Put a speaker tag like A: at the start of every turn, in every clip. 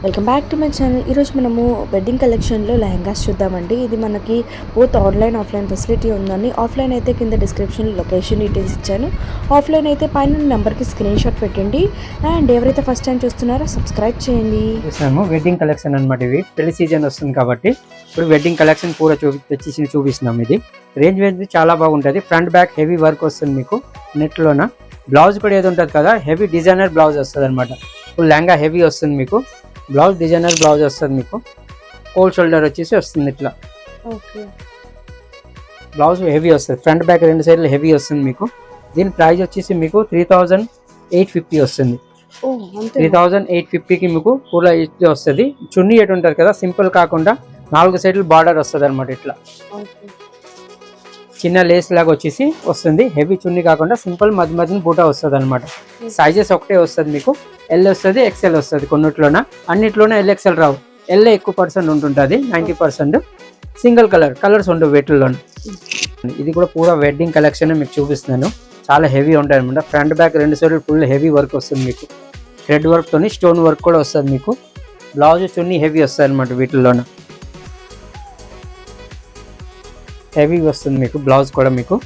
A: Welcome back to my channel. ఈరోజు మనము wedding కలెక్షన్లో లెహంగాస్ చూద్దామండి. ఇది మనకి బోత్ ఆన్లైన్ ఆఫ్లైన్ ఫెసిలిటీ ఉందండి. ఆఫ్లైన్ అయితే కింద డిస్క్రిప్షన్లో లొకేషన్ డీటెయిల్స్ ఇచ్చాను. ఆఫ్లైన్ అయితే పైన నెంబర్కి స్క్రీన్ షాట్ పెట్టండి. అండ్ ఎవరైతే ఫస్ట్ టైం చూస్తున్నారో సబ్స్క్రైబ్ చేయండి.
B: వెడ్డింగ్ కలెక్షన్ అనమాట. ఇవి పెళ్లి సీజన్ వస్తుంది కాబట్టి ఇప్పుడు వెడ్డింగ్ కలెక్షన్ పూరా తెచ్చి చూపిస్తున్నాం. ఇది రేంజ్ చాలా బాగుంటుంది. ఫ్రంట్ బ్యాక్ హెవీ వర్క్ వస్తుంది మీకు నెట్లోన. బ్లౌజ్ కూడా ఏది ఉంటుంది కదా, హెవీ డిజైనర్ బ్లౌజ్ వస్తుంది అనమాట. ఫుల్ లెహంగా హెవీ వస్తుంది మీకు. బ్లౌజ్ డిజైనర్ బ్లౌజ్ వస్తుంది మీకు. కోల్డ్ షోల్డర్ వచ్చేసి వస్తుంది ఇట్లా.
A: ఓకే,
B: బ్లౌజ్ హెవీ వస్తుంది. ఫ్రంట్ బ్యాక్ రెండు సైడ్లు హెవీ వస్తుంది మీకు. దీని ప్రైస్ వచ్చేసి మీకు 3850 వస్తుంది. 3850కి మీకు పూరా ఇట్లా వస్తుంది. చున్నీ ఎటు ఉంటుంది కదా, సింపుల్ కాకుండా 4 సైడ్లు బార్డర్ వస్తుంది అనమాట. ఇట్లా చిన్న లేస్ లాగా వచ్చేసి వస్తుంది. హెవీ చున్నీ కాకుండా సింపుల్ మధ్య మధ్యన బూటా వస్తుంది అనమాట. సైజెస్ ఒకటే వస్తుంది మీకు. ఎల్ వస్తుంది, ఎక్సెల్ వస్తుంది. కొన్నిట్లోన అన్నిట్లోనే ఎల్ఎక్సెల్ రావు. ఎల్ ఎక్కువ పర్సెంట్ ఉంటుంటుంది, 90%. సింగిల్ కలర్స్ ఉండవు వీటిల్లో. ఇది కూడా పూరా వెడ్డింగ్ కలెక్షన్ మీకు చూపిస్తున్నాను. చాలా హెవీ ఉంటాయి అనమాట. ఫ్రంట్ బ్యాక్ రెండు సైడ్లు ఫుల్ హెవీ వర్క్ వస్తుంది మీకు. థ్రెడ్ వర్క్తో స్టోన్ వర్క్ కూడా వస్తుంది మీకు. బ్లౌజ్ చున్నీ హెవీ వస్తుంది అనమాట. వీటిల్లోన హెవీ వస్తుంది మీకు. బ్లౌజ్ కూడా మీకు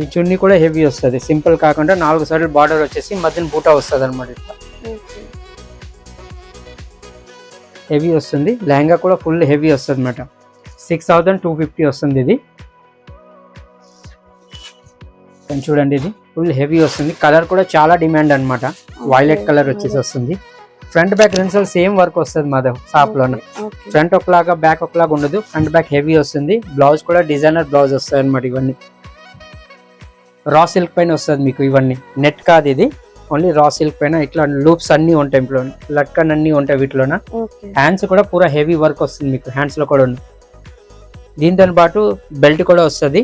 B: ఈ చున్నీ కూడా హెవీ వస్తుంది. సింపుల్ కాకుండా 4 సైడ్లు బార్డర్ వచ్చేసి మధ్యన బూటా వస్తుంది అనమాట. ఇట్లా హెవీ వస్తుంది. లెహంగా కూడా ఫుల్ హెవీ వస్తుంది అనమాట. 6250 వస్తుంది ఇది. చూడండి, ఇది ఫుల్ హెవీ వస్తుంది. కలర్ కూడా చాలా డిమాండ్ అనమాట. వైలెట్ కలర్ వచ్చేసి వస్తుంది. ఫ్రంట్ బ్యాక్ రెండు సైడ్ సేమ్ వర్క్ వస్తుంది మా షాప్ లోనే. ఫ్రంట్ ఒకలాగా బ్యాక్ ఒకలాగా ఉండదు. ఫ్రంట్ బ్యాక్ హెవీ వస్తుంది. బ్లౌజ్ కూడా డిజైనర్ బ్లౌజ్ వస్తుంది అనమాట. ఇవన్నీ రా సిల్క్ పైన వస్తుంది మీకు. ఇవన్నీ నెట్ కాదు, ఇది ఓన్లీ రా సిల్క్ పైన. ఇట్లా లూప్స్ అన్ని ఉంటాయి, ఇంట్లో లట్కన్ అన్ని ఉంటాయి వీటిలోన. హ్యాండ్స్ కూడా పూరా హెవీ వర్క్ వస్తుంది మీకు. హ్యాండ్స్ లో కూడా ఉంది. దీంతో పాటు బెల్ట్ కూడా వస్తుంది.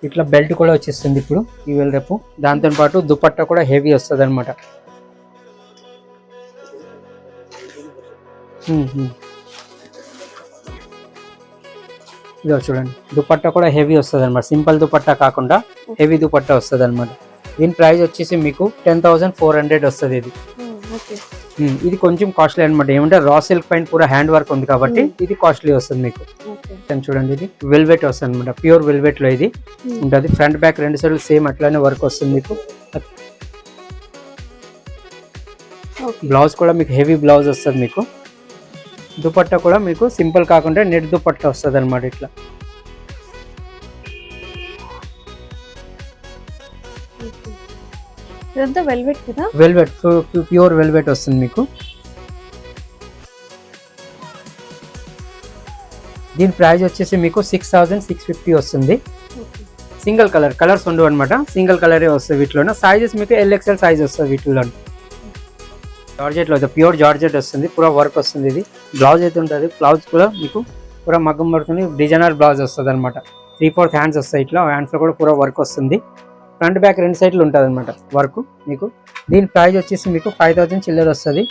B: ఇట్లా బెల్ట్ కూడా వచ్చేస్తుంది ఇప్పుడు ఇవాళ రేపు. దాంతో పాటు దుపట్టా కూడా హెవీ వస్తుంది అనమాట. ఇదో చూడండి, దుపట్టా కూడా హెవీ వస్తుంది అనమాట. సింపుల్ దుపట్టా కాకుండా హెవీ దుపట్టా వస్తుంది అనమాట. దీని ప్రైస్ వచ్చేసి మీకు 10,400 వస్తుంది. ఇది కొంచెం కాస్ట్లీ అనమాట. ఏమంటే రా సిల్క్ పైన పూరా హ్యాండ్ వర్క్ ఉంది కాబట్టి ఇది కాస్ట్లీ వస్తుంది మీకు. చూడండి, ఇది వెల్వెట్ వస్తుంది అనమాట. ప్యూర్ వెల్వెట్ లో ఇది ఉంటుంది. ఫ్రంట్ బ్యాక్ రెండు సైడ్లు సేమ్ అట్లానే వర్క్ వస్తుంది మీకు. బ్లౌజ్ కూడా మీకు హెవీ బ్లౌజ్ వస్తుంది మీకు. దుపట్టా కూడా మీకు సింపుల్ కాకుండా నెట్ దుపట్టా వస్తుంది అనమాట. ఇట్లా
A: వెల్వెట్ కదా,
B: వెల్వెట్ ప్యూర్ వెల్వెట్ వస్తుంది మీకు. దీని ప్రైస్ వచ్చేసి మీకు 6650 వస్తుంది. సింగిల్ కలర్స్ ఉండవు అనమాట. సింగిల్ కలరే వస్తుంది వీటిలో. సైజెస్ మీకు ఎల్ఎక్సెల్ సైజ్ వస్తుంది వీటిలో. జార్జెట్ లో ప్యూర్ జార్జెట్ వస్తుంది. పూరా వర్క్ వస్తుంది. ఇది బ్లౌజ్ అయితే ఉంటుంది. బ్లౌజ్ కూడా మీకు పూరా మగ్గం పడుతుంది. డిజైనర్ బ్లౌజ్ వస్తుంది అనమాట. 3/4 హ్యాండ్స్ వస్తాయి. ఇట్లా హ్యాండ్స్ లో కూడా పూరా వర్క్ వస్తుంది. ఫ్రంట్ బ్యాక్ రెండు సైడ్లు ఉంటుంది అనమాట వర్క్ మీకు. దీని ప్రైస్ వచ్చేసి మీకు 5000 చిల్లర వస్తుంది.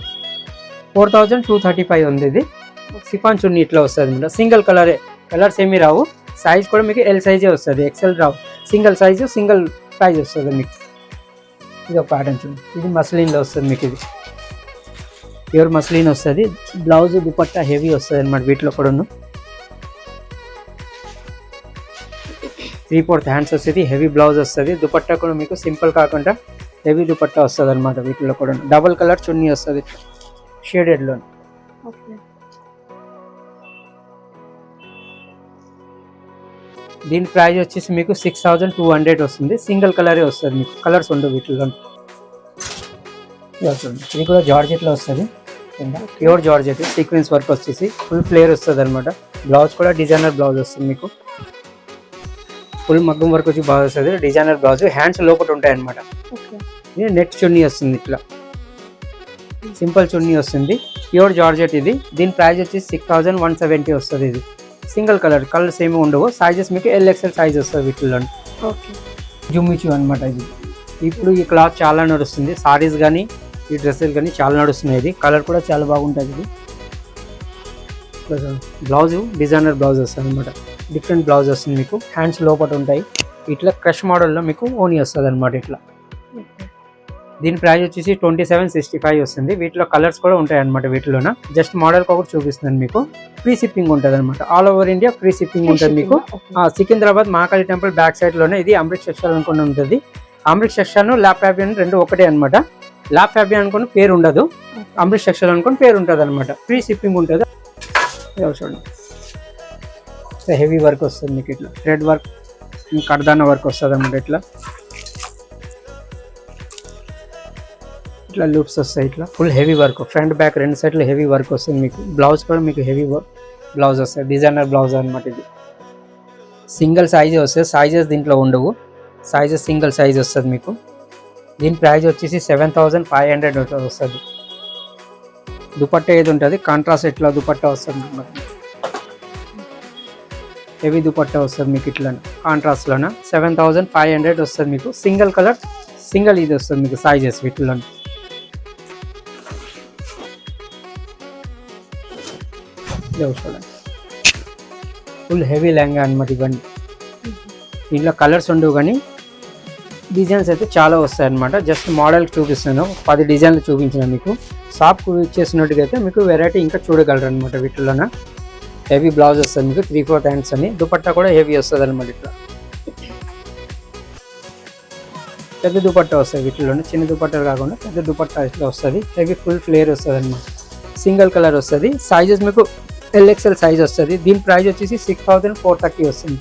B: 4235 ఉంది. ఇది సిఫాన్ చున్నీ ఇట్లా వస్తుంది అనమాట. సింగిల్ కలర్స్ ఏమీ రావు. సైజ్ కూడా మీకు ఎల్ సైజే వస్తుంది, ఎక్సెల్ రావు. సింగిల్ సైజు సింగిల్ ప్రైజ్ వస్తుంది మీకు. ఇది ఒక ప్యాటర్న్ చూడండి. ఇది మస్లిన్లో వస్తుంది మీకు. ఇది ప్యూర్ మస్లిన్ వస్తుంది. బ్లౌజ్ దుపట్టా హెవీ వస్తుంది అనమాట. వీటిలో కూడా 3/4 హ్యాండ్స్ వస్తుంది. హెవీ బ్లౌజ్ వస్తుంది. దుపట్టా కూడా మీకు సింపుల్ కాకుండా హెవీ దుపట్టా వస్తుంది అనమాట. వీటిలో కూడా డబుల్ కలర్ చున్నీ వస్తుంది షేడెడ్లో. దీని ప్రైస్ వచ్చేసి మీకు 6200 వస్తుంది. సింగిల్ కలరే వస్తుంది మీకు. కలర్స్ ఉండవు వీటిలో. ఇది కూడా జార్జెట్లో వస్తుంది. ప్యూర్ జార్జెట్ సీక్వెన్స్ వర్క్ వచ్చేసి ఫుల్ ఫ్లేర్ వస్తుంది అనమాట. బ్లౌజ్ కూడా డిజైనర్ బ్లౌజ్ వస్తుంది మీకు. ఫుల్ మగ్గం వర్క్ వచ్చి బాగా వస్తుంది. డిజైనర్ బ్లౌజ్ హ్యాండ్స్ లోపల ఉంటాయి అనమాట. ఇది నెట్ చున్నీ వస్తుంది. ఇట్లా సింపుల్ చున్నీ వస్తుంది. ప్యూర్ జార్జెట్ ఇది. దీని ప్రైస్ వచ్చి 6170 వస్తుంది. ఇది సింగిల్ కలర్స్ ఏమి ఉండవు. సైజెస్ మీకు ఎల్ఎక్సెల్ సైజ్ వస్తుంది వీటిలో. జుమ్మిచు అనమాట. ఇది ఇప్పుడు ఈ క్లాత్ చాలా నడుస్తుంది. సారీస్ కానీ ఈ డ్రెస్సులు కానీ చాలా నడుస్తున్నాయి. ఇది కలర్ కూడా చాలా బాగుంటుంది. ఇది బ్లౌజ్ డిజైనర్ బ్లౌజ్ వస్తుంది అనమాట. డిఫరెంట్ బ్లౌజ్ వస్తుంది మీకు. హ్యాండ్స్ లోపల ఉంటాయి. ఇట్లా క్రష్ మోడల్లో మీకు ఓనీ వస్తుంది అనమాట. ఇట్లా దీని ప్రైస్ వచ్చేసి 2765 వస్తుంది. వీటిలో కలర్స్ కూడా ఉంటాయి అనమాట. వీటిలోన జస్ట్ మోడల్ ఒకటి చూపిస్తున్నాను మీకు. ఫ్రీ షిప్పింగ్ ఉంటుంది అనమాట. All over India free shipping ఉంటుంది మీకు. Secunderabad Mahakali temple back side లోనే ఇది అమృత్ సెక్షన్ అనుకుని ఉంటుంది. అమృత్ సెక్షన్ ల్యాబ్ ఫ్యాబియన్ రెండు ఒకటే అనమాట. ల్యాబ్ ఫ్యాబియన్ అనుకుని పేరు ఉండదు, అమృత్ సెక్షన్ అనుకుని పేరు ఉంటుంది అనమాట. ఫ్రీ షిప్పింగ్ ఉంటుంది. చూడండి హెవీ వర్క్ వస్తుంది మీకు. ఇట్లా థ్రెడ్ వర్క్, కర్దానా వర్క్ వస్తుంది అనమాట. ఇట్లా లూప్స్ వస్తాయి. ఇట్లా full heavy work, front back రెండు సైడ్లు హెవీ వర్క్ వస్తుంది మీకు. బ్లౌజ్ కూడా మీకు హెవీ వర్క్ బ్లౌజ్ వస్తుంది. డిజైనర్ బ్లౌజ్ అనమాట. ఇది సింగిల్ సైజే వస్తుంది, సైజెస్ దీంట్లో ఉండవు. సైజెస్ సింగిల్ సైజ్ వస్తుంది మీకు. దీని ప్రైస్ వచ్చేసి 7500 వస్తుంది. దుపట్టా ఏది ఉంటుంది కాంట్రాస్ట్ ఇట్లా దుపట్టా వస్తుంది. హెవీ దుపట్టా వస్తుంది మీకు. ఇట్లా కాంట్రాస్ట్లోన 7500 వస్తుంది మీకు. సింగిల్ కలర్ సింగిల్ ఇది వస్తుంది మీకు సైజెస్ వీటిలో. ఫుల్ హెవీ లెహంగా అనమాట ఇవన్నీ. దీంట్లో కలర్స్ ఉండవు కానీ డిజైన్స్ అయితే చాలా వస్తాయి అనమాట. జస్ట్ మోడల్ చూపిస్తాను, 10 డిజైన్లు చూపించిన మీకు. షాప్కు ఇచ్చేసినట్టుగా అయితే మీకు వెరైటీ ఇంకా చూడగలరు అనమాట. వీటిలోన హెవీ బ్లౌజ్ వస్తుంది మీకు, 3/4 హ్యాండ్స్ అని. దుపట్టా కూడా హెవీ వస్తుంది అనమాట. ఇట్లా పెద్ద దుపట్టా వస్తుంది వీటిలోనే. చిన్న దుపట్టాలు కాకుండా పెద్ద దుపట్టా ఇట్లా వస్తుంది. హెవీ ఫుల్ ఫ్లేర్ వస్తుంది అనమాట. సింగిల్ కలర్ వస్తుంది. సైజెస్ మీకు LXL సైజ్ వస్తుంది. దీని ప్రైస్ వచ్చేసి 6430 వస్తుంది.